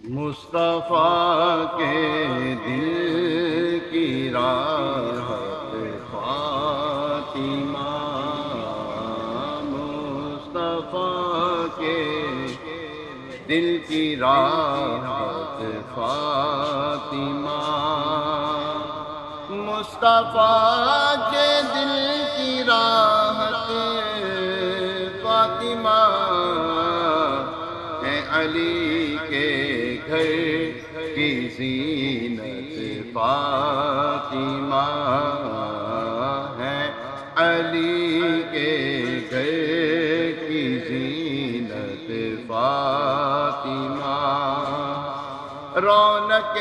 مصطفیٰ کے دل کی راحت فاطمہ، مصطفیٰ کے دل کی راحت فاطمہ، مصطفیٰ کے دل کی راحت فاطمہ ہے، علی کے گھر کی زینت فاطمہ ہے، علی کے گھر کی زینت فاطمہ، رونق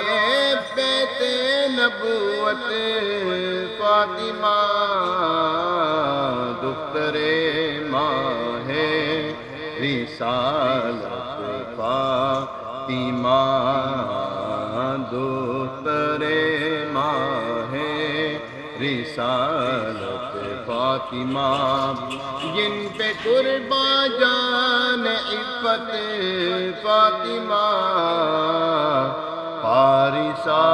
بیت نبوت فاطمہ، دختر ماہ رسالت فاطمہ، دختر ماہ رسالت فاطمہ، جن پہ قربان جان عفت فاطمہ، پارسا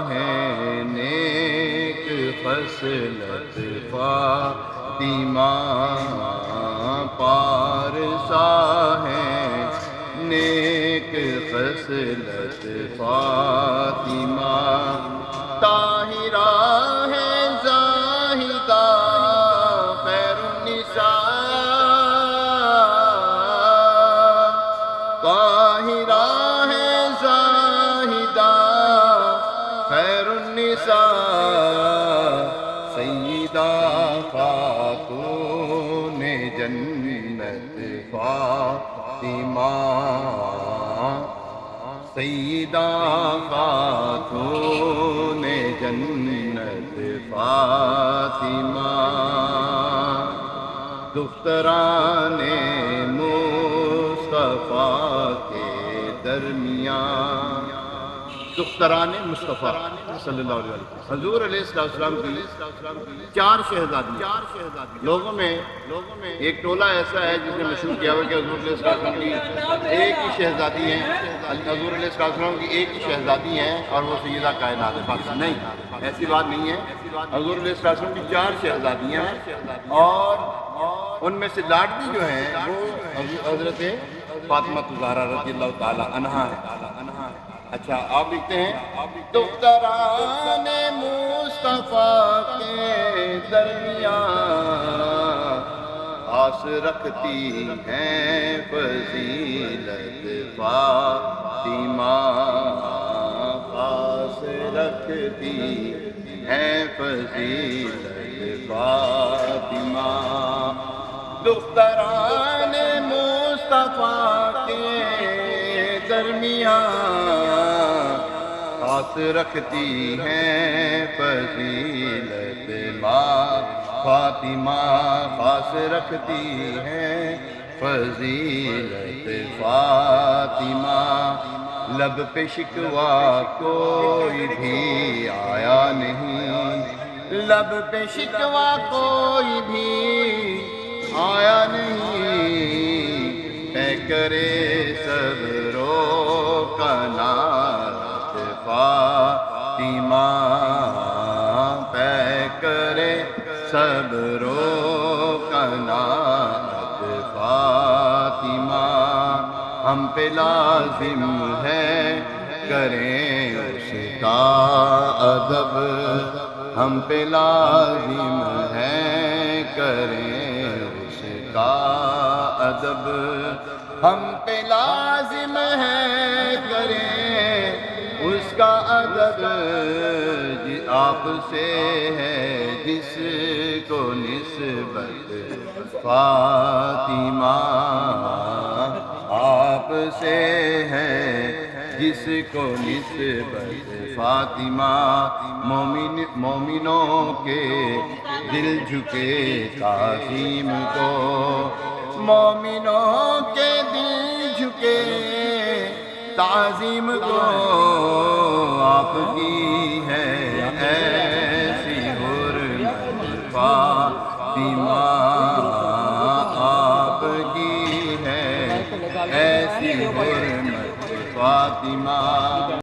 ہے نیک خصلت فاطمہ، پارسا ہے نیک خصلت فاطمہ، طاہرہ ہے زاہدہ خیر النساء، طاہرہ ہے زاہدہ خیر النساء، سیدہ خاتون جنت فاطمہ، سیدہ خاتون جنت فاطمہ، دختران مصطفیٰ کے درمیان، دختران مصطفیٰ صلی اللہ علیہ وسلم، حضور علیہ السلام کی چار شہزادیاں، لوگوں میں ایک ٹولہ ایسا ہے جس نے مشہور کیا ہوا کہ حضور علیہ السلام کی ایک ہی شہزادی ہیں، حضور علیہ السلام کی ایک ہی شہزادی ہیں اور وہ سیدہ کائنات ہے، بس نہیں، ایسی بات نہیں ہے، حضور علیہ السلام کی چار شہزادیاں ہیں، اور ان میں سے لاڈلی جو ہیں وہ حضرت فاطمہ الزہرا رضی اللہ تعالی عنہا ہے۔ اچھا آپ لکھتے ہیں، دختران مصطفیٰ کے درمیان آس رکھتی ہیں فضیلت فاطمہ، آس رکھتی ہیں فضیلت فاطمہ، دختران مصطفیٰ کے درمیان خاص رکھتی ہیں فضیلت ماں فاطمہ، خاص رکھتی ہیں فضیلت فاطمہ، لب پہ شکوہ کوئی بھی آیا نہیں، لب پہ شکوہ کوئی بھی آیا نہیں، اے کرے صبر و قناعت فاطمہ، اے کرے صبر و قناعت فاطمہ، ہم پہ لازم ہے کریں اس کا ادب، ہم پہ لازم ہے کریں اس کا ادب، ہم پہ لازم ہے کریں اس کا ادب، آپ سے ہے جس کو نسبت فاطمہ، آپ سے ہے جس کو نسبت فاطمہ، مومنوں کے دل جھکے تعظیم کو، مومنوں کے دل جھکے تعظیم کو، آپ کی ہے ایسی حرمت فاطمہ، آپ کی ہے ایسی حرمت فاطمہ